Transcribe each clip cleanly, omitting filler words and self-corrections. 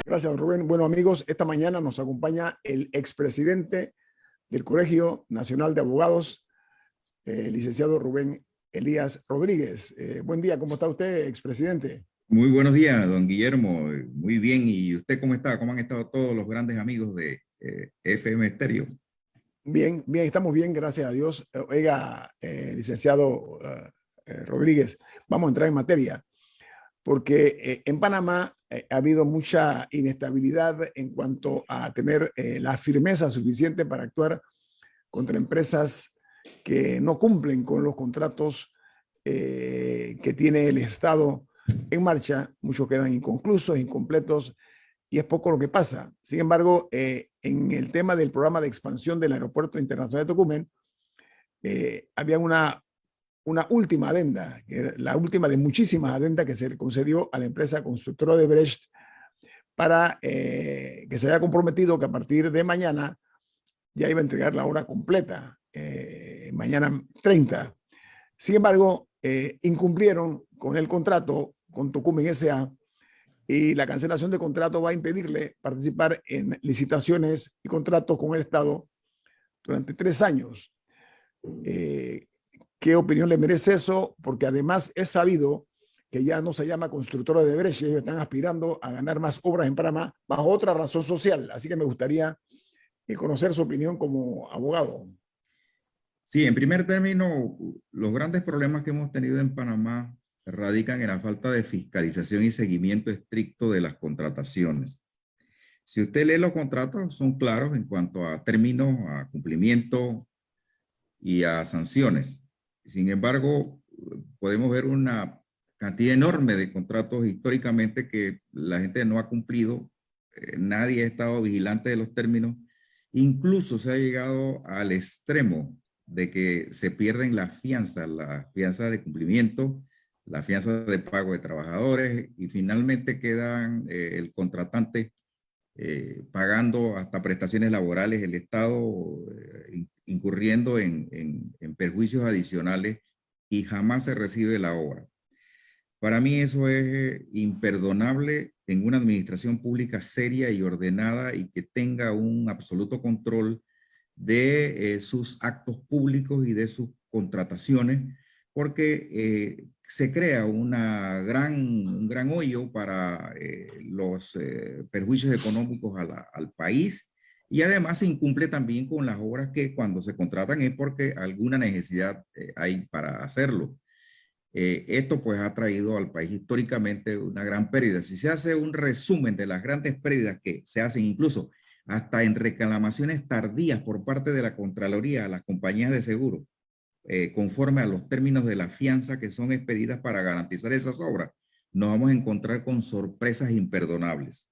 Gracias, don Rubén. Bueno, amigos, esta mañana nos acompaña el expresidente del Colegio Nacional de Abogados, licenciado Rubén Elías Rodríguez. Buen día, ¿cómo está usted, expresidente? Muy buenos días, don Guillermo. Muy bien. ¿Y usted cómo está? ¿Cómo han estado todos los grandes amigos de FM Stereo? Bien, bien, estamos bien, gracias a Dios. Oiga, licenciado Rodríguez, vamos a entrar en materia, porque en Panamá ha habido mucha inestabilidad en cuanto a tener la firmeza suficiente para actuar contra empresas que no cumplen con los contratos que tiene el Estado en marcha. Muchos quedan inconclusos, incompletos, y es poco lo que pasa. Sin embargo, en el tema del programa de expansión del Aeropuerto Internacional de Tocumen, había una última adenda, la última de muchísimas adendas que se le concedió a la empresa constructora de Brecht para que se haya comprometido que a partir de mañana ya iba a entregar la obra completa, mañana 30. Sin embargo, incumplieron con el contrato con Tocumen S.A. y la cancelación de contrato va a impedirle participar en licitaciones y contratos con el Estado durante 3 años. ¿Qué opinión le merece eso? Porque además es sabido que ya no se llama constructora de Brecht, ellos están aspirando a ganar más obras en Panamá bajo otra razón social. Así que me gustaría conocer su opinión como abogado. Sí, en primer término, los grandes problemas que hemos tenido en Panamá radican en la falta de fiscalización y seguimiento estricto de las contrataciones. Si usted lee los contratos, son claros en cuanto a términos, a cumplimiento y a sanciones. Sin embargo, podemos ver una cantidad enorme de contratos históricamente que la gente no ha cumplido. Nadie ha estado vigilante de los términos. Incluso se ha llegado al extremo de que se pierden la fianza de cumplimiento, la fianza de pago de trabajadores y finalmente quedan el contratante pagando hasta prestaciones laborales, el Estado incurriendo en perjuicios adicionales y jamás se recibe la obra. Para mí eso es imperdonable en una administración pública seria y ordenada y que tenga un absoluto control de sus actos públicos y de sus contrataciones, porque se crea un gran hoyo para los perjuicios económicos al país y además se incumple también con las obras que cuando se contratan es porque alguna necesidad hay para hacerlo. Esto pues ha traído al país históricamente una gran pérdida. Si se hace un resumen de las grandes pérdidas que se hacen incluso hasta en reclamaciones tardías por parte de la Contraloría a las compañías de seguro, conforme a los términos de la fianza que son expedidas para garantizar esas obras, nos vamos a encontrar con sorpresas imperdonables.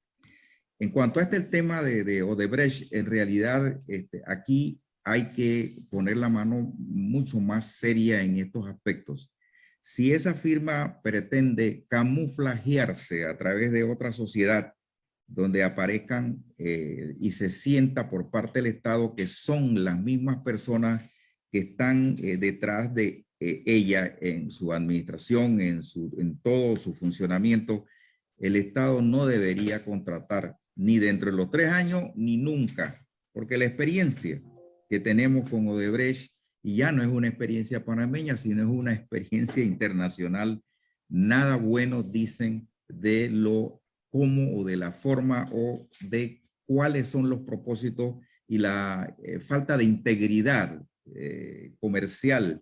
En cuanto a el tema de Odebrecht, en realidad aquí hay que poner la mano mucho más seria en estos aspectos. Si esa firma pretende camuflajearse a través de otra sociedad donde aparezcan y se sienta por parte del Estado que son las mismas personas que están detrás de ella en su administración, en todo su funcionamiento, el Estado no debería contratar ni dentro de los 3 años ni nunca, porque la experiencia que tenemos con Odebrecht, y ya no es una experiencia panameña, sino es una experiencia internacional, nada bueno dicen de lo cómo o de la forma o de cuáles son los propósitos y la falta de integridad comercial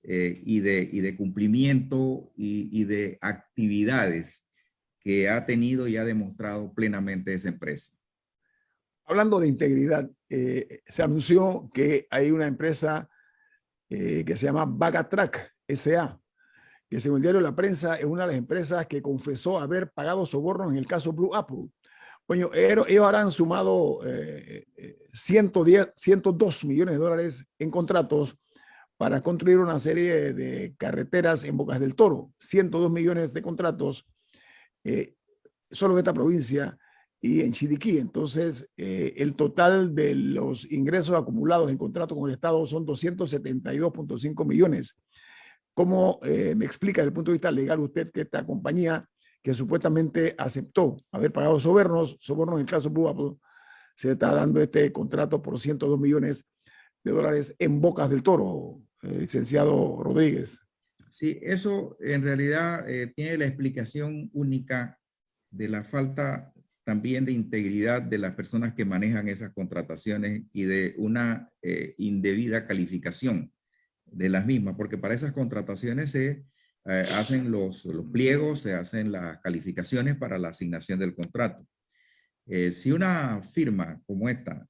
y de cumplimiento y de actividades que ha tenido y ha demostrado plenamente esa empresa. Hablando de integridad, se anunció que hay una empresa que se llama Bagatrack S.A., que según el diario La Prensa es una de las empresas que confesó haber pagado sobornos en el caso Blue Apple. Bueno, ellos habrán sumado 102 millones de dólares en contratos para construir una serie de carreteras en Bocas del Toro. 102 millones de contratos solo en esta provincia y en Chiriquí. Entonces, el total de los ingresos acumulados en contrato con el Estado son 272.5 millones. ¿Cómo me explica desde el punto de vista legal usted que esta compañía que supuestamente aceptó haber pagado sobornos. Sobornos en el caso Búa, se está dando este contrato por $102 millones en Bocas del Toro, licenciado Rodríguez. Sí, eso en realidad tiene la explicación única de la falta también de integridad de las personas que manejan esas contrataciones y de una indebida calificación de las mismas, porque para esas contrataciones se hacen los pliegos, se hacen las calificaciones para la asignación del contrato. Si una firma como esta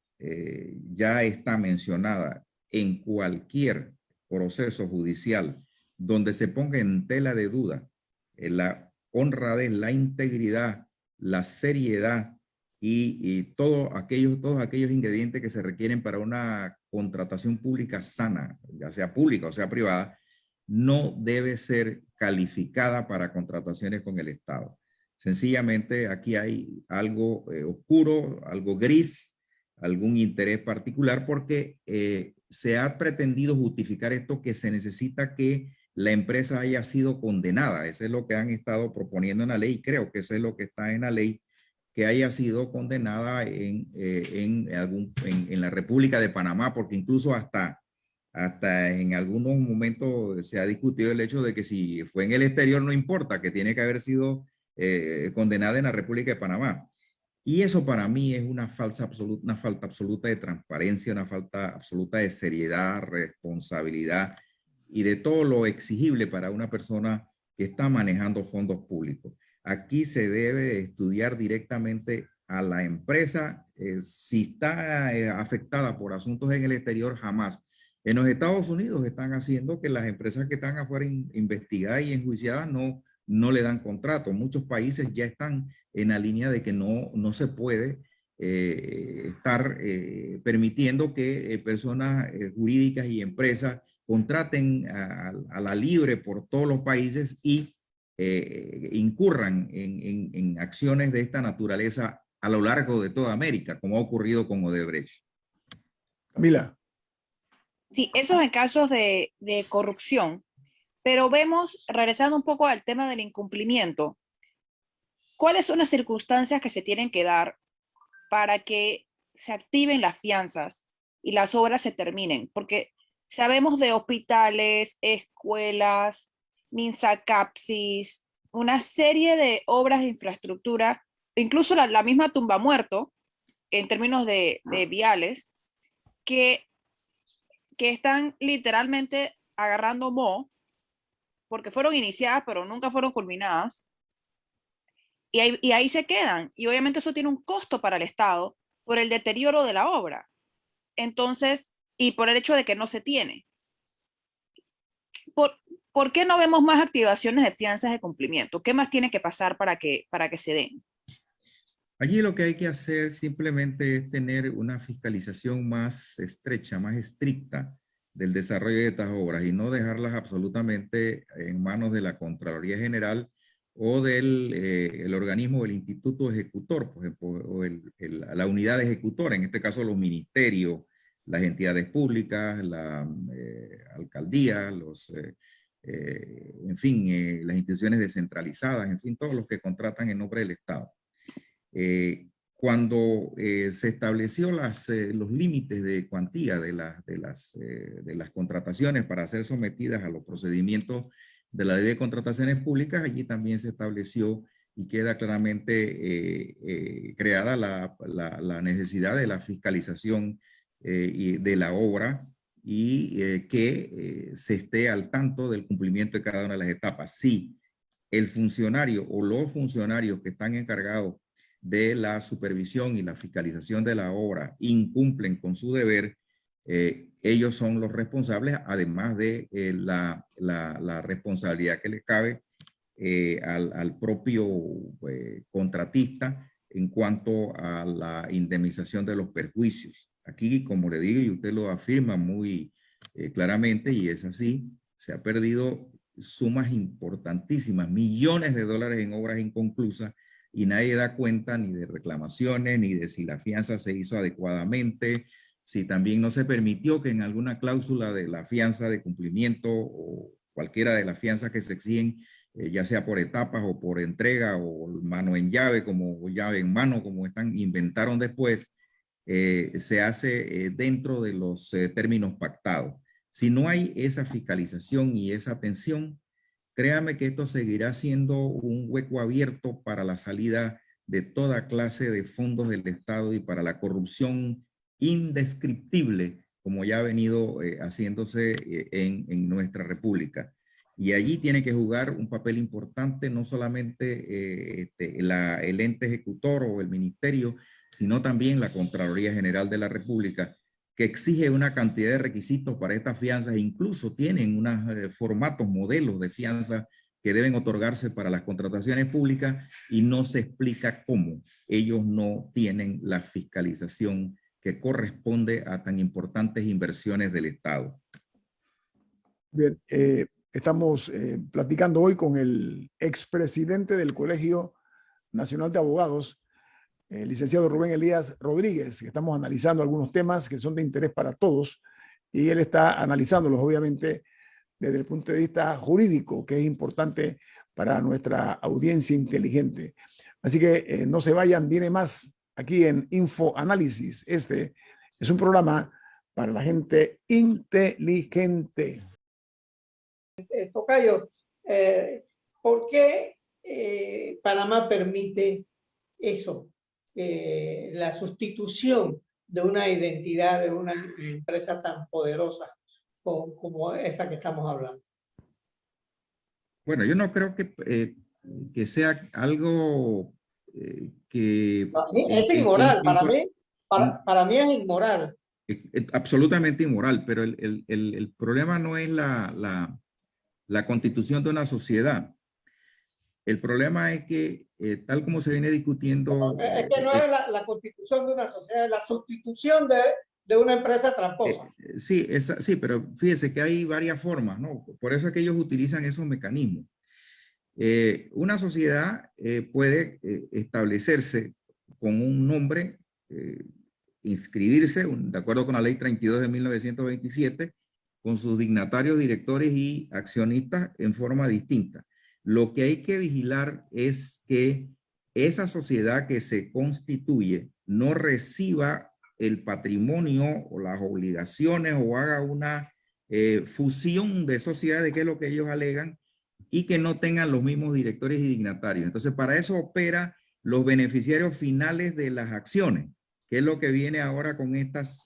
ya está mencionada en cualquier proceso judicial donde se ponga en tela de duda la honradez, la integridad, la seriedad y todos aquellos ingredientes que se requieren para una contratación pública sana, ya sea pública o sea privada, no debe ser calificada para contrataciones con el Estado. Sencillamente aquí hay algo oscuro, algo gris, algún interés particular porque se ha pretendido justificar esto que se necesita que la empresa haya sido condenada. Eso es lo que han estado proponiendo en la ley. Creo que eso es lo que está en la ley, que haya sido condenada en la República de Panamá, porque incluso hasta en algunos momentos se ha discutido el hecho de que si fue en el exterior no importa, que tiene que haber sido condenada en la República de Panamá. Y eso para mí es una falta absoluta de transparencia, una falta absoluta de seriedad, responsabilidad y de todo lo exigible para una persona que está manejando fondos públicos. Aquí se debe estudiar directamente a la empresa, si está afectada por asuntos en el exterior, jamás. En los Estados Unidos están haciendo que las empresas que están afuera investigadas y enjuiciadas no le dan contrato. Muchos países ya están en la línea de que no se puede estar permitiendo que personas jurídicas y empresas contraten a la libre por todos los países y incurran en acciones de esta naturaleza a lo largo de toda América, como ha ocurrido con Odebrecht. Camila. Sí, eso en casos de corrupción, pero vemos, regresando un poco al tema del incumplimiento, ¿cuáles son las circunstancias que se tienen que dar para que se activen las fianzas y las obras se terminen? Porque sabemos de hospitales, escuelas, MINSA-CAPSIS, una serie de obras de infraestructura, incluso la misma Tumba Muerto, en términos de viales, que están literalmente agarrando moho, porque fueron iniciadas, pero nunca fueron culminadas, y ahí se quedan. Y obviamente eso tiene un costo para el Estado por el deterioro de la obra. Entonces, y por el hecho de que no se tiene. ¿Por qué no vemos más activaciones de fianzas de cumplimiento? ¿Qué más tiene que pasar para que se den? Allí lo que hay que hacer simplemente es tener una fiscalización más estrecha, más estricta del desarrollo de estas obras y no dejarlas absolutamente en manos de la Contraloría General o del el organismo del Instituto Ejecutor, por ejemplo, o la unidad ejecutora, en este caso los ministerios, las entidades públicas, la alcaldía, en fin, las instituciones descentralizadas, en fin, todos los que contratan en nombre del Estado. Cuando se estableció los límites de cuantía de las contrataciones para ser sometidas a los procedimientos de la Ley de Contrataciones Públicas, allí también se estableció y queda claramente creada la necesidad de la fiscalización de la obra y que se esté al tanto del cumplimiento de cada una de las etapas. Si el funcionario o los funcionarios que están encargados de la supervisión y la fiscalización de la obra incumplen con su deber, ellos son los responsables, además de la responsabilidad que le cabe al propio contratista en cuanto a la indemnización de los perjuicios. Aquí, como le digo, y usted lo afirma muy claramente, y es así, se ha perdido sumas importantísimas, millones de dólares en obras inconclusas, y nadie da cuenta ni de reclamaciones, ni de si la fianza se hizo adecuadamente, si también no se permitió que en alguna cláusula de la fianza de cumplimiento o cualquiera de las fianzas que se exigen ya sea por etapas o por entrega o mano en llave, como llave en mano, como inventaron después, se hace dentro de los términos pactados. Si no hay esa fiscalización y esa atención, créame que esto seguirá siendo un hueco abierto para la salida de toda clase de fondos del Estado y para la corrupción indescriptible, como ya ha venido haciéndose en nuestra República. Y allí tiene que jugar un papel importante no solamente el ente ejecutor o el ministerio, sino también la Contraloría General de la República, que exige una cantidad de requisitos para estas fianzas, e incluso tienen unos formatos, modelos de fianza que deben otorgarse para las contrataciones públicas y no se explica cómo. Ellos no tienen la fiscalización que corresponde a tan importantes inversiones del Estado. Bien, estamos platicando hoy con el expresidente del Colegio Nacional de Abogados, el licenciado Rubén Elías Rodríguez, que estamos analizando algunos temas que son de interés para todos y él está analizándolos obviamente desde el punto de vista jurídico, que es importante para nuestra audiencia inteligente. Así que no se vayan, viene más aquí en Info Análisis. Este es un programa para la gente inteligente. Tocayo, ¿por qué Panamá permite eso? La sustitución de una identidad de una empresa tan poderosa como esa que estamos hablando. Bueno, yo no creo que sea algo que... Es inmoral, para mí es inmoral. Absolutamente inmoral, pero el problema no es la constitución de una sociedad. El problema es que, tal como se viene discutiendo... Es que no es la constitución de una sociedad, es la sustitución de una empresa tramposa. Sí, pero fíjese que hay varias formas, ¿no? Por eso es que ellos utilizan esos mecanismos. Una sociedad puede establecerse con un nombre, inscribirse, de acuerdo con la ley 32 de 1927, con sus dignatarios, directores y accionistas en forma distinta. Lo que hay que vigilar es que esa sociedad que se constituye no reciba el patrimonio o las obligaciones o haga una fusión de sociedades, que es lo que ellos alegan, y que no tengan los mismos directores y dignatarios. Entonces, para eso opera los beneficiarios finales de las acciones, que es lo que viene ahora con estos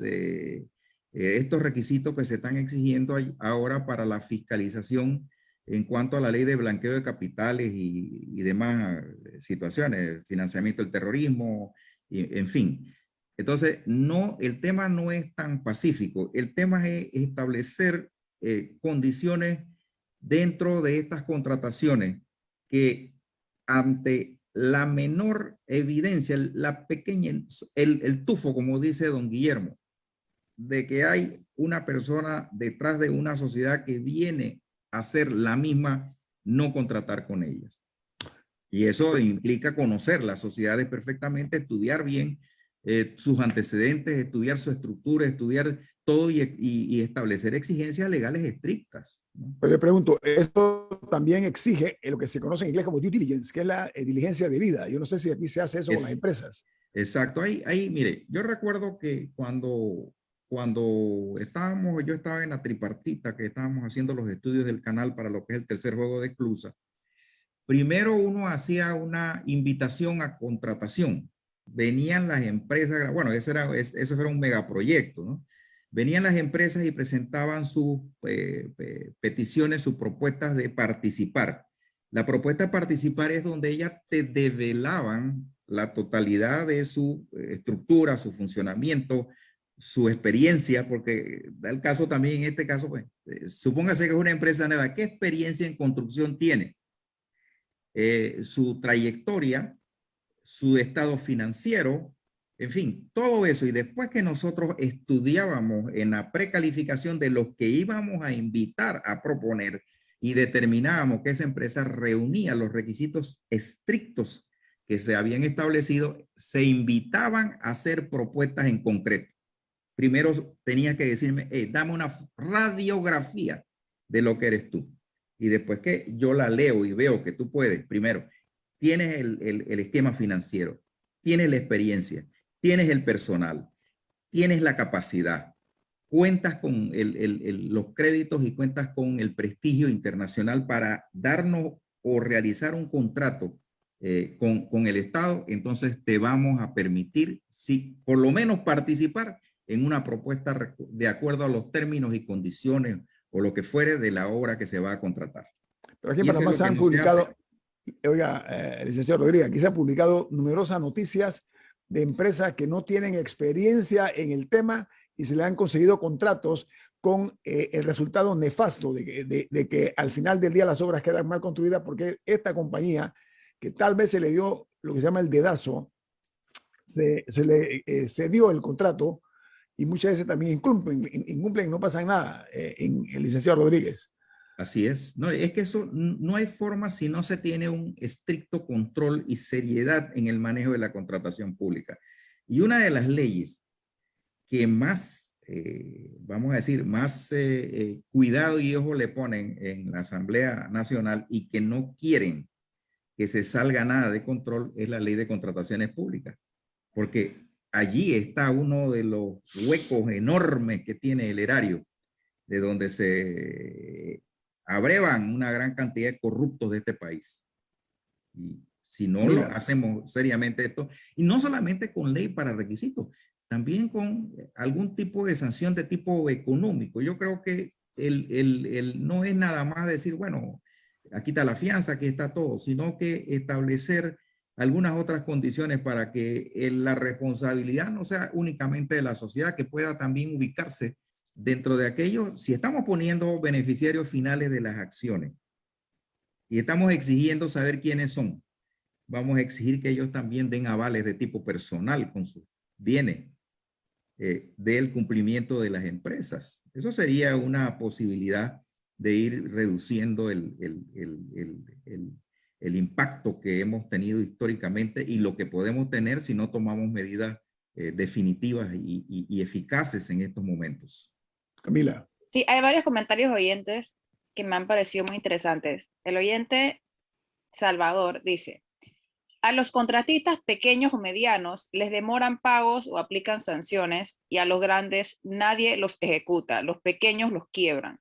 requisitos que se están exigiendo ahora para la fiscalización en cuanto a la ley de blanqueo de capitales y demás situaciones, financiamiento del terrorismo, en fin. Entonces, el tema no es tan pacífico. El tema es establecer condiciones dentro de estas contrataciones que ante la menor evidencia, el tufo, como dice don Guillermo, de que hay una persona detrás de una sociedad que viene a hacer la misma, no contratar con ellas. Y eso implica conocer las sociedades perfectamente, estudiar bien sus antecedentes, estudiar su estructura, estudiar todo y establecer exigencias legales estrictas, ¿no? Pero le pregunto, esto también exige lo que se conoce en inglés como due diligence, que es la diligencia debida. Yo no sé si aquí se hace eso con las empresas. Exacto. Mire, yo recuerdo que cuando yo estaba en la tripartita, que estábamos haciendo los estudios del canal para lo que es el tercer juego de Clusa, primero uno hacía una invitación a contratación. Venían las empresas, bueno, eso era un megaproyecto, ¿no? Venían las empresas y presentaban sus peticiones, sus propuestas de participar. La propuesta de participar es donde ellas te develaban la totalidad de su estructura, su funcionamiento, su experiencia, porque da el caso también, en este caso, pues, supóngase que es una empresa nueva, ¿qué experiencia en construcción tiene? Su trayectoria, su estado financiero, en fin, todo eso. Y después que nosotros estudiábamos en la precalificación de los que íbamos a invitar a proponer y determinábamos que esa empresa reunía los requisitos estrictos que se habían establecido, se invitaban a hacer propuestas en concreto. Primero tenía que decirme, dame una radiografía de lo que eres tú. y después que yo la leo y veo que tú puedes, primero, tienes el esquema financiero, tienes la experiencia, tienes el personal, tienes la capacidad, cuentas con los créditos y cuentas con el prestigio internacional para darnos o realizar un contrato con el Estado, entonces te vamos a permitir, sí, por lo menos participar en una propuesta de acuerdo a los términos y condiciones o lo que fuere de la obra que se va a contratar. Pero aquí en Panamá se han publicado, oiga, licenciado Rodríguez, aquí se han publicado numerosas noticias de empresas que no tienen experiencia en el tema y se le han conseguido contratos con el resultado nefasto de que al final del día las obras quedan mal construidas porque esta compañía, que tal vez se le dio lo que se llama el dedazo, se le cedió el contrato y muchas veces también incumplen y no pasa nada en el licenciado Rodríguez. Así es. No, es que eso no hay forma si no se tiene un estricto control y seriedad en el manejo de la contratación pública. Y una de las leyes que más, vamos a decir, más cuidado y ojo le ponen en la Asamblea Nacional y que no quieren que se salga nada de control es la Ley de Contrataciones Públicas. Porque allí está uno de los huecos enormes que tiene el erario, de donde se abrevan una gran cantidad de corruptos de este país. Y si no lo hacemos seriamente esto, y no solamente con ley para requisitos, también con algún tipo de sanción de tipo económico. Yo creo que no es nada más decir, bueno, aquí está la fianza, aquí está todo, sino que establecer algunas otras condiciones para que la responsabilidad no sea únicamente de la sociedad, que pueda también ubicarse dentro de aquello. Si estamos poniendo beneficiarios finales de las acciones y estamos exigiendo saber quiénes son, vamos a exigir que ellos también den avales de tipo personal con sus bienes del cumplimiento de las empresas. Eso sería una posibilidad de ir reduciendo el impacto que hemos tenido históricamente y lo que podemos tener si no tomamos medidas definitivas y eficaces en estos momentos. Camila. Sí, hay varios comentarios oyentes que me han parecido muy interesantes. El oyente Salvador dice: a los contratistas pequeños o medianos les demoran pagos o aplican sanciones y a los grandes nadie los ejecuta, los pequeños los quiebran.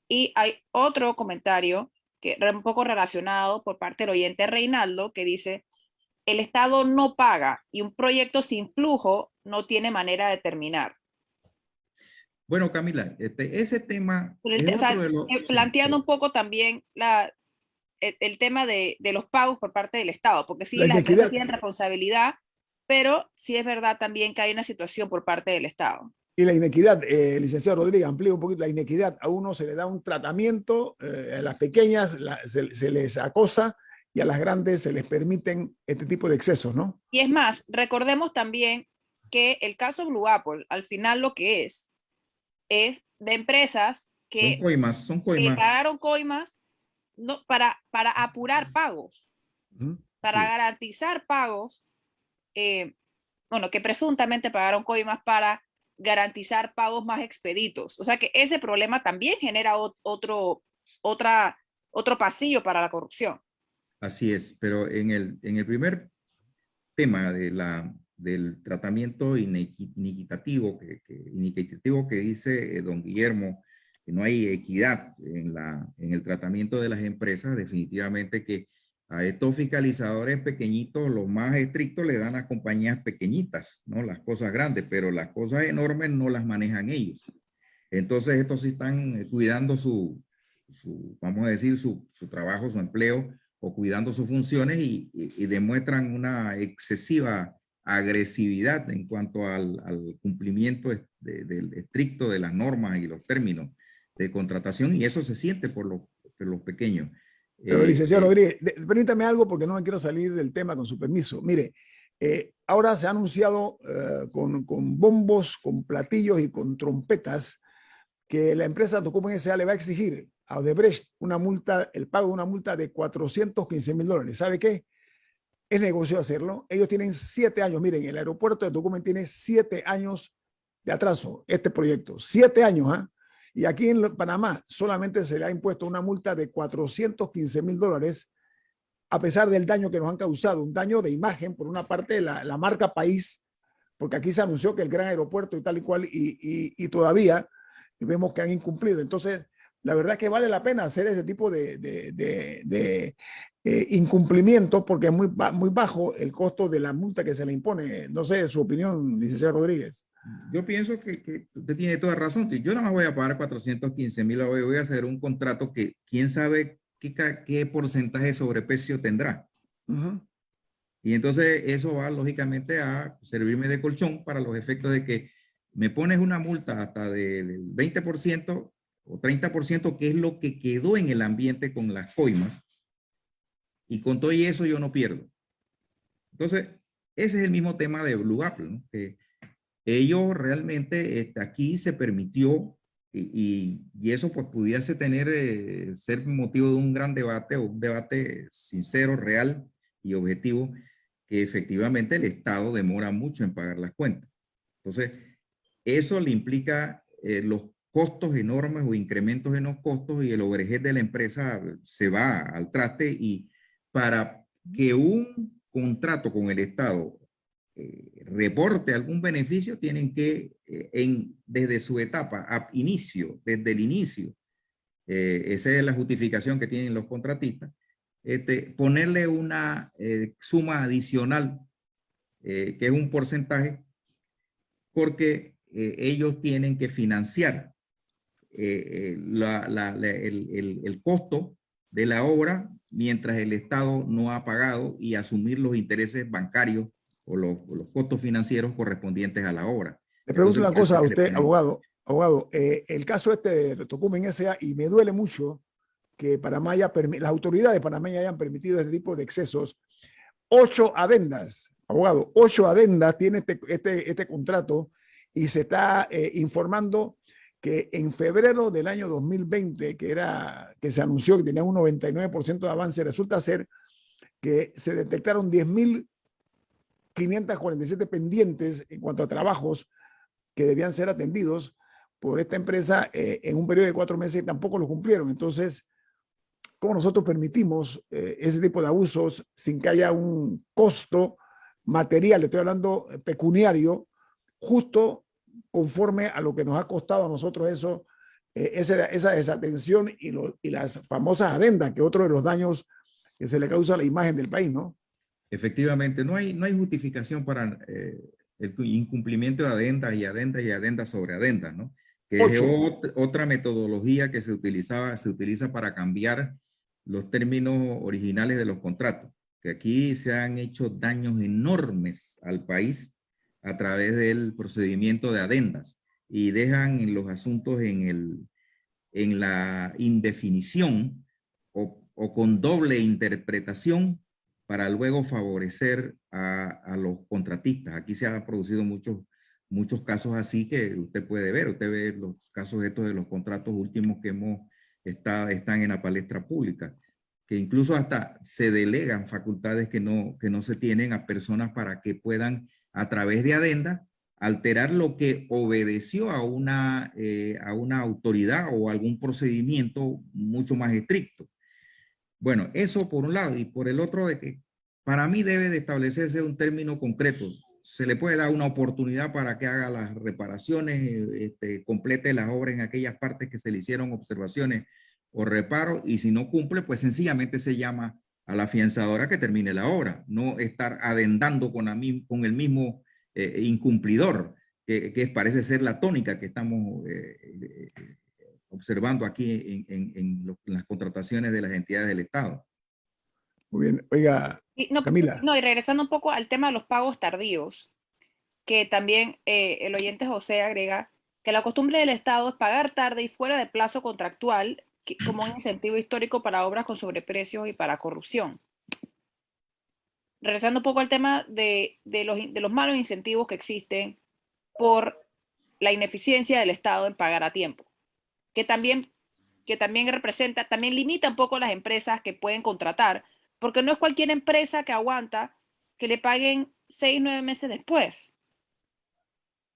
Y hay otro comentario que un poco relacionado por parte del oyente Reinaldo que dice: el Estado no paga y un proyecto sin flujo no tiene manera de terminar. Bueno, Camila, ese tema es otro de los... Planteando un poco también el tema de los pagos por parte del Estado, porque sí, las empresas tienen responsabilidad, pero sí es verdad también que hay una situación por parte del Estado. Y la inequidad, licenciado Rodríguez, amplía un poquito la inequidad. A uno se le da un tratamiento, a las pequeñas se les acosa y a las grandes se les permiten este tipo de excesos, ¿no? Y es más, recordemos también que el caso Blue Apple, al final lo que es de empresas que son coimas. pagaron coimas no, para apurar pagos, para garantizar pagos, bueno, que presuntamente pagaron coimas para garantizar pagos más expeditos. O sea que ese problema también genera otro pasillo para la corrupción. Así es, pero en el primer tema del tratamiento inequitativo que dice don Guillermo, que no hay equidad en el tratamiento de las empresas, definitivamente que a estos fiscalizadores pequeñitos, los más estrictos, le dan a compañías pequeñitas, ¿no? Las cosas grandes, pero las cosas enormes no las manejan ellos. Entonces, estos sí están cuidando vamos a decir, su trabajo, su empleo, o cuidando sus funciones y demuestran una excesiva agresividad en cuanto al cumplimiento estricto de las normas y los términos de contratación, y eso se siente por los pequeños. Pero licenciado Rodríguez, permítame algo porque no me quiero salir del tema, con su permiso. Mire, ahora se ha anunciado con bombos, con platillos y con trompetas que la empresa Tocumen S.A. le va a exigir a Odebrecht una multa, el pago de una multa de $415,000. ¿Sabe qué? Es negocio hacerlo. Ellos tienen 7 años. Miren, el aeropuerto de Tocumen tiene 7 años de atraso, este proyecto. 7 años, ¿ah? Y aquí en Panamá solamente se le ha impuesto una multa de $415,000 a pesar del daño que nos han causado, un daño de imagen por una parte de la marca país, porque aquí se anunció que el gran aeropuerto y tal y cual, y todavía vemos que han incumplido. Entonces, la verdad es que vale la pena hacer ese tipo de incumplimientos porque es muy bajo el costo de la multa que se le impone. No sé, su opinión, licenciado Rodríguez. Yo pienso que usted tiene toda razón. Yo nada más voy a pagar 415,000, voy a hacer un contrato que quién sabe qué porcentaje de sobreprecio tendrá. Y entonces eso va lógicamente a servirme de colchón para los efectos de que me pones una multa hasta del 20% o 30%, que es lo que quedó en el ambiente con las coimas, y con todo y eso yo no pierdo. Entonces, ese es el mismo tema de Blue Apple, ¿no? Que ellos realmente aquí se permitió y eso pues pudiese tener, ser motivo de un gran debate o un debate sincero, real y objetivo, que efectivamente el Estado demora mucho en pagar las cuentas. Entonces, eso le implica los costos enormes o incrementos en los costos, y el overhead de la empresa se va al traste, y para que un contrato con el Estado reporte algún beneficio, tienen que, desde su etapa, desde el inicio, esa es la justificación que tienen los contratistas, ponerle una suma adicional, que es un porcentaje, porque ellos tienen que financiar el costo de la obra mientras el Estado no ha pagado, y asumir los intereses bancarios o los costos financieros correspondientes a la obra. Le pregunto una cosa a usted, ponen... abogado, el caso de Tocumen S.A., y me duele mucho que Panamá las autoridades de Panamá hayan permitido este tipo de excesos. 8 adendas, abogado, 8 adendas tiene este contrato, y se está informando que en febrero del año 2020, que se anunció que tenía un 99% de avance, resulta ser que se detectaron 10,547 pendientes en cuanto a trabajos que debían ser atendidos por esta empresa en un periodo de 4 meses, y tampoco lo cumplieron. Entonces, ¿cómo nosotros permitimos ese tipo de abusos sin que haya un costo material, estoy hablando pecuniario, justo conforme a lo que nos ha costado a nosotros eso, esa desatención y las famosas adendas, que otro de los daños que se le causa a la imagen del país, ¿no? Efectivamente, no hay justificación para el incumplimiento de adendas y adendas y adendas sobre adendas, ¿no? Que es otra metodología que se utiliza para cambiar los términos originales de los contratos, que aquí se han hecho daños enormes al país a través del procedimiento de adendas, y dejan los asuntos en la indefinición o con doble interpretación, para luego favorecer a los contratistas. Aquí se han producido muchos casos así que usted puede ver. Usted ve los casos estos de los contratos últimos que están en la palestra pública, que incluso hasta se delegan facultades que no se tienen a personas para que puedan, a través de adenda, alterar lo que obedeció a una autoridad o algún procedimiento mucho más estricto. Bueno, eso por un lado, y por el otro, de que para mí debe de establecerse un término concreto. Se le puede dar una oportunidad para que haga las reparaciones, complete las obras en aquellas partes que se le hicieron observaciones o reparos, y si no cumple, pues sencillamente se llama a la afianzadora que termine la obra, no estar adendando con el mismo incumplidor, que parece ser la tónica que estamos observando aquí en las contrataciones de las entidades del Estado. Muy bien. Oiga, Camila. No, y regresando un poco al tema de los pagos tardíos, que también el oyente José agrega que la costumbre del Estado es pagar tarde y fuera de plazo contractual como un incentivo histórico para obras con sobreprecios y para corrupción. Regresando un poco al tema de los malos incentivos que existen por la ineficiencia del Estado en pagar a tiempo, que también representa, también limita un poco las empresas que pueden contratar, porque no es cualquier empresa que aguanta que le paguen 6 o 9 meses después.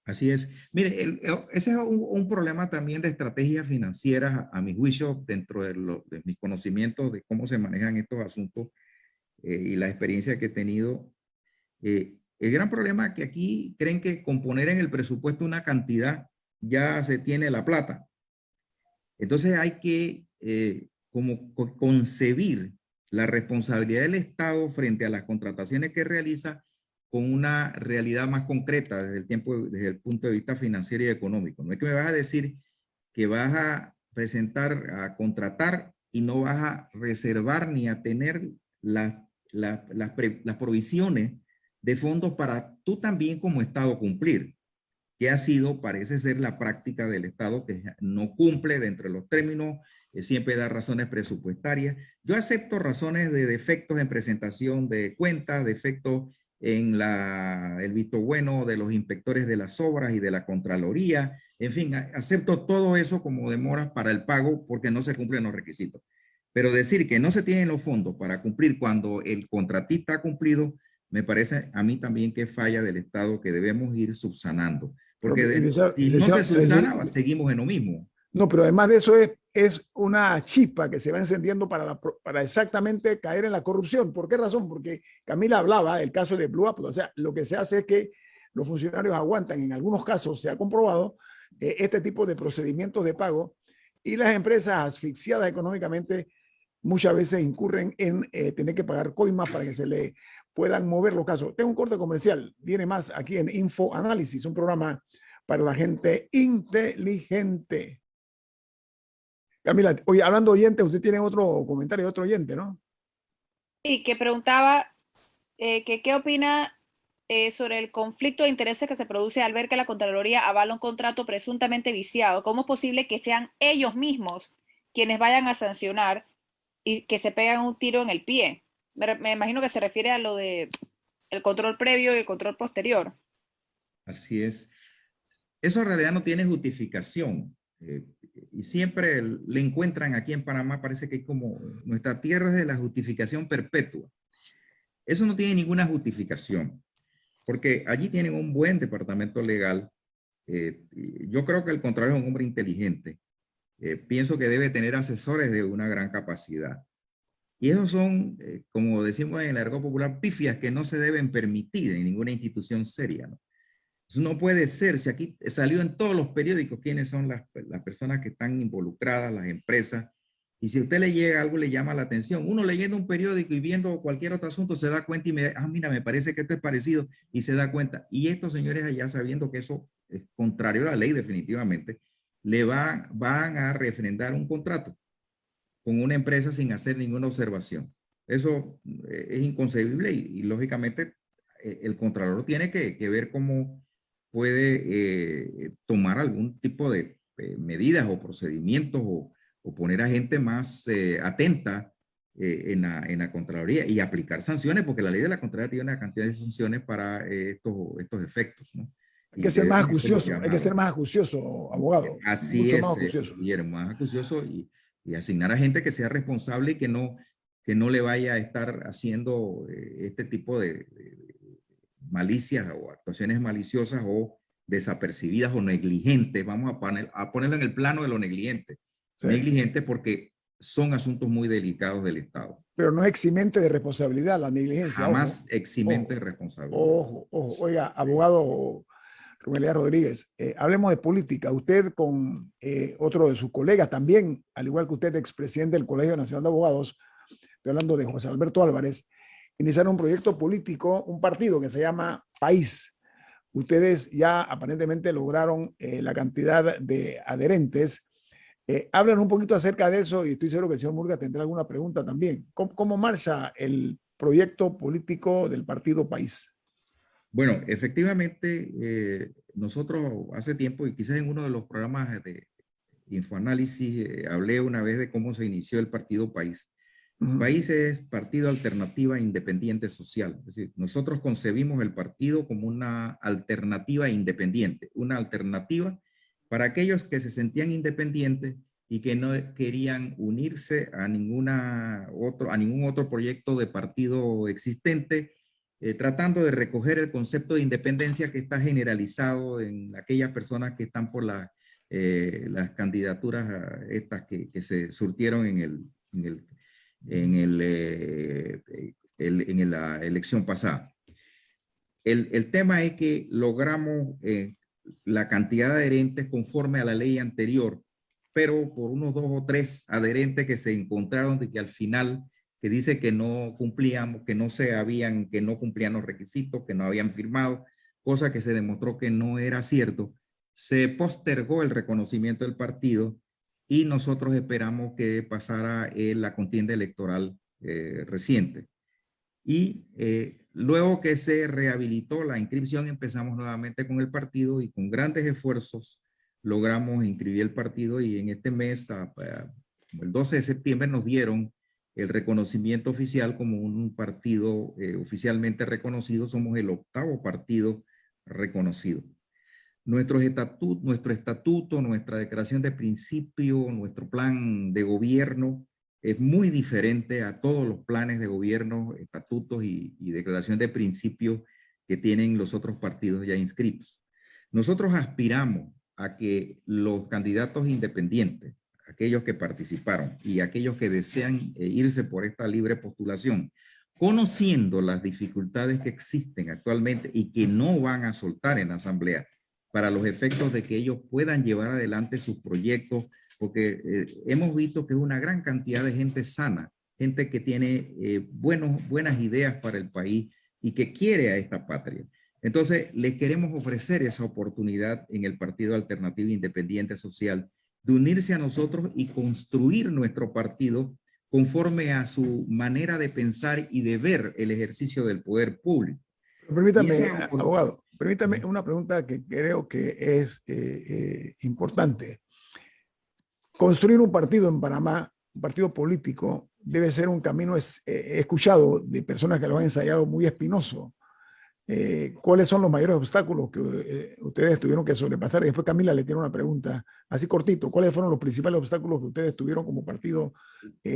Así es. Mire, ese es un problema también de estrategias financieras, a mi juicio, dentro de mis conocimientos de cómo se manejan estos asuntos y la experiencia que he tenido. El gran problema es que aquí creen que con poner en el presupuesto una cantidad ya se tiene la plata. Entonces hay que concebir la responsabilidad del Estado frente a las contrataciones que realiza con una realidad más concreta desde el punto de vista financiero y económico. No es que me vas a decir que vas a presentar, a contratar y no vas a reservar ni a tener las provisiones de fondos para tú también como Estado cumplir, que ha sido, parece ser la práctica del Estado, que no cumple dentro de los términos, siempre da razones presupuestarias. Yo acepto razones de defectos en presentación de cuentas, defectos en el visto bueno de los inspectores de las obras y de la Contraloría. En fin, acepto todo eso como demoras para el pago porque no se cumplen los requisitos. Pero decir que no se tienen los fondos para cumplir cuando el contratista ha cumplido, me parece a mí también que falla del Estado que debemos ir subsanando. Porque si no se subsana, seguimos en lo mismo. No, pero además de eso es una chispa que se va encendiendo para exactamente caer en la corrupción. ¿Por qué razón? Porque Camila hablaba del caso de Blue Apple. O sea, lo que se hace es que los funcionarios aguantan, en algunos casos se ha comprobado, este tipo de procedimientos de pago y las empresas asfixiadas económicamente muchas veces incurren en tener que pagar coimas para que se le puedan mover los casos. Tengo un corte comercial, viene más aquí en Info Análisis, un programa para la gente inteligente. Camila, oye, hablando de oyentes, usted tiene otro comentario de otro oyente, ¿no? Sí, que preguntaba que qué opina sobre el conflicto de intereses que se produce al ver que la Contraloría avala un contrato presuntamente viciado. ¿Cómo es posible que sean ellos mismos quienes vayan a sancionar y que se pegan un tiro en el pie? Me imagino que se refiere a lo de el control previo y el control posterior. Así es. Eso en realidad no tiene justificación. Y siempre le encuentran aquí en Panamá, parece que hay como nuestra tierra es de la justificación perpetua. Eso no tiene ninguna justificación, porque allí tienen un buen departamento legal. Yo creo que el Contralor es un hombre inteligente. Pienso que debe tener asesores de una gran capacidad. Y esos son, como decimos en el argot popular, pifias que no se deben permitir en ninguna institución seria, ¿no? Eso no puede ser. Si aquí salió en todos los periódicos quiénes son las personas que están involucradas, las empresas, y si a usted le llega algo, le llama la atención. Uno leyendo un periódico y viendo cualquier otro asunto se da cuenta y mira, me parece que esto es parecido, y se da cuenta. Y estos señores allá, sabiendo que eso es contrario a la ley definitivamente, le van a refrendar un contrato con una empresa sin hacer ninguna observación. Eso es inconcebible y lógicamente el Contralor tiene que ver cómo puede tomar algún tipo de medidas o procedimientos o poner a gente más atenta en la Contraloría y aplicar sanciones, porque la ley de la Contraloría tiene una cantidad de sanciones para estos efectos, ¿no? Hay que ser más acucioso, hay que ser más acucioso, abogado. Así es, Guillermo, más acucioso y asignar a gente que sea responsable y que no le vaya a estar haciendo este tipo de malicias o actuaciones maliciosas o desapercibidas o negligentes. Vamos a ponerlo en el plano de lo negligente. Sí. Negligente porque son asuntos muy delicados del Estado. Pero no es eximente de responsabilidad la negligencia. Jamás eximente de responsabilidad. Ojo. Oiga, abogado Rubén Elías Rodríguez, hablemos de política. Usted con otro de sus colegas también, al igual que usted, expresidente del Colegio Nacional de Abogados, estoy hablando de José Alberto Álvarez, iniciaron un proyecto político, un partido que se llama País. Ustedes ya aparentemente lograron la cantidad de adherentes. Hablan un poquito acerca de eso y estoy seguro que el señor Murga tendrá alguna pregunta también. ¿Cómo marcha el proyecto político del partido País? Bueno, efectivamente, nosotros hace tiempo, y quizás en uno de los programas de Infoanálisis, hablé una vez de cómo se inició el partido País. País es Partido Alternativa Independiente Social. Es decir, nosotros concebimos el partido como una alternativa independiente, una alternativa para aquellos que se sentían independientes y que no querían unirse a ningún otro proyecto de partido existente tratando de recoger el concepto de independencia que está generalizado en aquellas personas que están por las candidaturas estas que se surtieron en la elección pasada. El tema es que logramos la cantidad de adherentes conforme a la ley anterior, pero por unos 2 o 3 adherentes que se encontraron de que al final, que dice que no cumplíamos, que no cumplían los requisitos, que no habían firmado, cosa que se demostró que no era cierto. Se postergó el reconocimiento del partido y nosotros esperamos que pasara la contienda electoral reciente. Y luego que se rehabilitó la inscripción, empezamos nuevamente con el partido y con grandes esfuerzos logramos inscribir el partido, y en este mes, el 12 de septiembre, nos dieron el reconocimiento oficial como un partido oficialmente reconocido. Somos el 8º partido reconocido. Nuestro estatuto, nuestra declaración de principio, nuestro plan de gobierno es muy diferente a todos los planes de gobierno, estatutos y declaración de principio que tienen los otros partidos ya inscritos. Nosotros aspiramos a que los candidatos independientes, aquellos que participaron y aquellos que desean irse por esta libre postulación, conociendo las dificultades que existen actualmente y que no van a soltar en la asamblea para los efectos de que ellos puedan llevar adelante sus proyectos, porque hemos visto que es una gran cantidad de gente sana, gente que tiene buenas ideas para el país y que quiere a esta patria. Entonces, les queremos ofrecer esa oportunidad en el Partido Alternativo Independiente Social de unirse a nosotros y construir nuestro partido conforme a su manera de pensar y de ver el ejercicio del poder público. Permítame, abogado, permítame una pregunta que creo que es importante. Construir un partido en Panamá, un partido político, debe ser un camino escuchado de personas que lo han ensayado muy espinoso. ¿Cuáles son los mayores obstáculos que ustedes tuvieron que sobrepasar? Y después Camila le tiene una pregunta así cortito. ¿Cuáles fueron los principales obstáculos que ustedes tuvieron como partido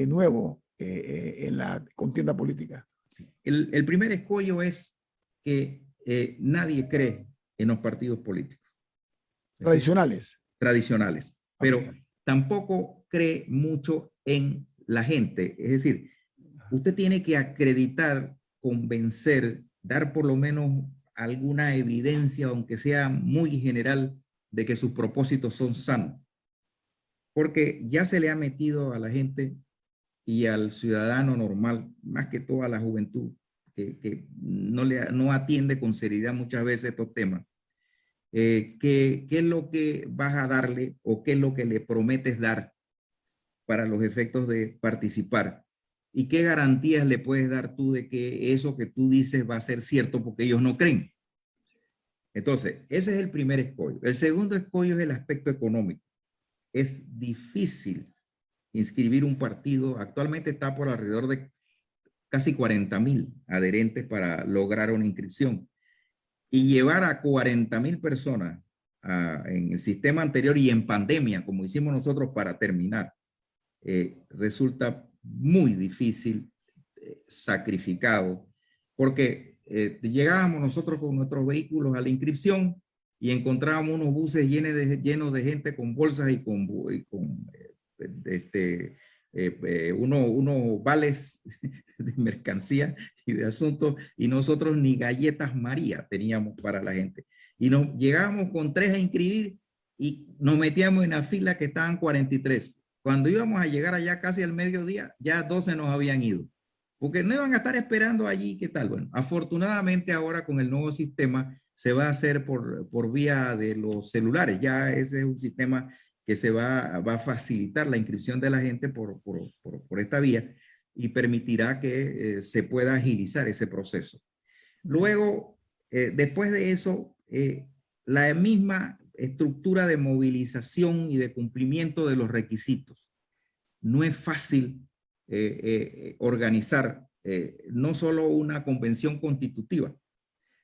nuevo en la contienda política? El primer escollo es que nadie cree en los partidos políticos. Tradicionales. Tradicionales. Pero tampoco cree mucho en la gente. Es decir, usted tiene que acreditar, convencer, dar por lo menos alguna evidencia, aunque sea muy general, de que sus propósitos son sanos. Porque ya se le ha metido a la gente y al ciudadano normal, más que todo a la juventud, que no atiende con seriedad muchas veces estos temas, qué es lo que vas a darle o qué es lo que le prometes dar para los efectos de participar. ¿Y qué garantías le puedes dar tú de que eso que tú dices va a ser cierto, porque ellos no creen? Entonces, ese es el primer escollo. El segundo escollo es el aspecto económico. Es difícil inscribir un partido. Actualmente está por alrededor de casi 40,000 adherentes para lograr una inscripción. Y llevar a 40,000 personas en el sistema anterior y en pandemia, como hicimos nosotros para terminar, resulta muy difícil, sacrificado, porque llegábamos nosotros con nuestros vehículos a la inscripción y encontrábamos unos buses llenos de gente con bolsas y con unos vales de mercancía y de asuntos, y nosotros ni galletas María teníamos para la gente. Y nos llegábamos con 3 a inscribir y nos metíamos en la fila que estaban 43. Cuando íbamos a llegar allá casi al mediodía, ya 12 nos habían ido, porque no iban a estar esperando allí. ¿Qué tal? Bueno, afortunadamente ahora con el nuevo sistema se va a hacer por vía de los celulares. Ya ese es un sistema que se va a facilitar la inscripción de la gente por esta vía y permitirá que se pueda agilizar ese proceso. Luego, después de eso, la misma estructura de movilización y de cumplimiento de los requisitos. No es fácil organizar no solo una convención constitutiva,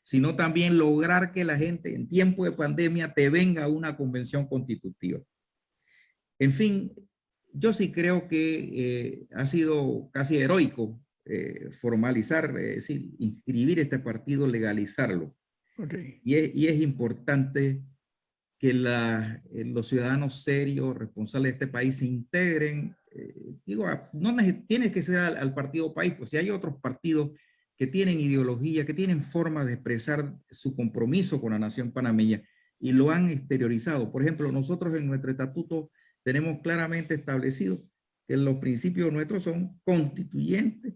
sino también lograr que la gente en tiempo de pandemia te venga a una convención constitutiva. En fin, yo sí creo que ha sido casi heroico formalizar, es decir, inscribir este partido, legalizarlo. Okay. Y es importante que los ciudadanos serios, responsables de este país se integren. No tiene que ser al partido país, pues si hay otros partidos que tienen ideología, que tienen forma de expresar su compromiso con la nación panameña y lo han exteriorizado. Por ejemplo, nosotros en nuestro estatuto tenemos claramente establecido que los principios nuestros son constituyentes,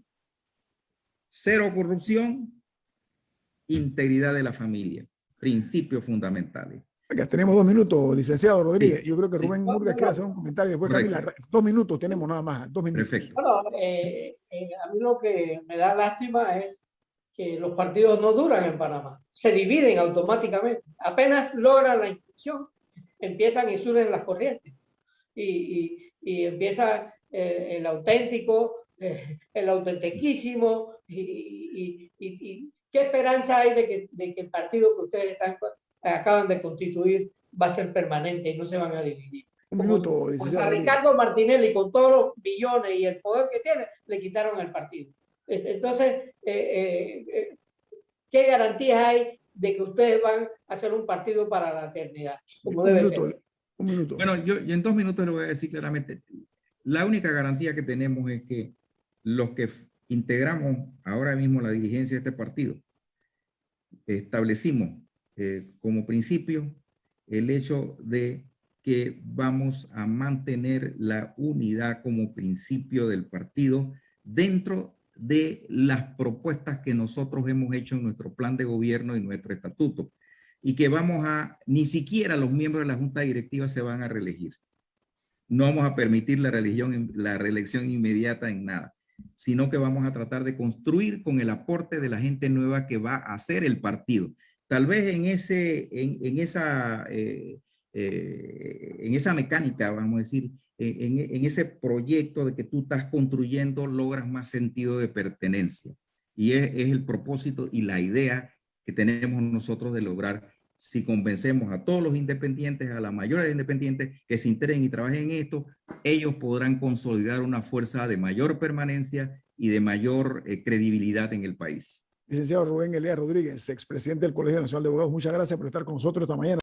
cero corrupción, integridad de la familia, principios fundamentales. Oiga, tenemos 2 minutos, licenciado Rodríguez. Sí, Yo creo que sí. Rubén Murgas quiere hacer un comentario. Después Correcto. Camila, 2 minutos tenemos nada más, 2 minutos. Perfecto. Bueno, a mí lo que me da lástima es que los partidos no duran en Panamá, se dividen automáticamente. Apenas logran la inscripción, empiezan y suben las corrientes. Y empieza el auténtico, el autentiquísimo. ¿Qué esperanza hay de que el partido que ustedes acaban de constituir va a ser permanente y no se van a dividir? Un minuto, licenciado A Rodríguez. Ricardo Martinelli, con todos los billones y el poder que tiene, le quitaron el partido. Entonces, ¿qué garantías hay de que ustedes van a hacer un partido para la eternidad? Como debe ser. Un minuto. Bueno, yo en 2 minutos le voy a decir claramente, la única garantía que tenemos es que los que integramos ahora mismo la dirigencia de este partido, establecimos como principio el hecho de que vamos a mantener la unidad como principio del partido dentro de las propuestas que nosotros hemos hecho en nuestro plan de gobierno y nuestro estatuto, y que ni siquiera los miembros de la junta directiva se van a reelegir. No vamos a permitir la reelección inmediata en nada, sino que vamos a tratar de construir con el aporte de la gente nueva que va a hacer el partido. Tal vez en esa mecánica, vamos a decir, en ese proyecto de que tú estás construyendo, logras más sentido de pertenencia. Y es el propósito y la idea que tenemos nosotros de lograr si convencemos a todos los independientes, a la mayoría de independientes que se integren y trabajen en esto. Ellos podrán consolidar una fuerza de mayor permanencia y de mayor credibilidad en el país. Licenciado Rubén Elías Rodríguez, expresidente del Colegio Nacional de Abogados, muchas gracias por estar con nosotros esta mañana.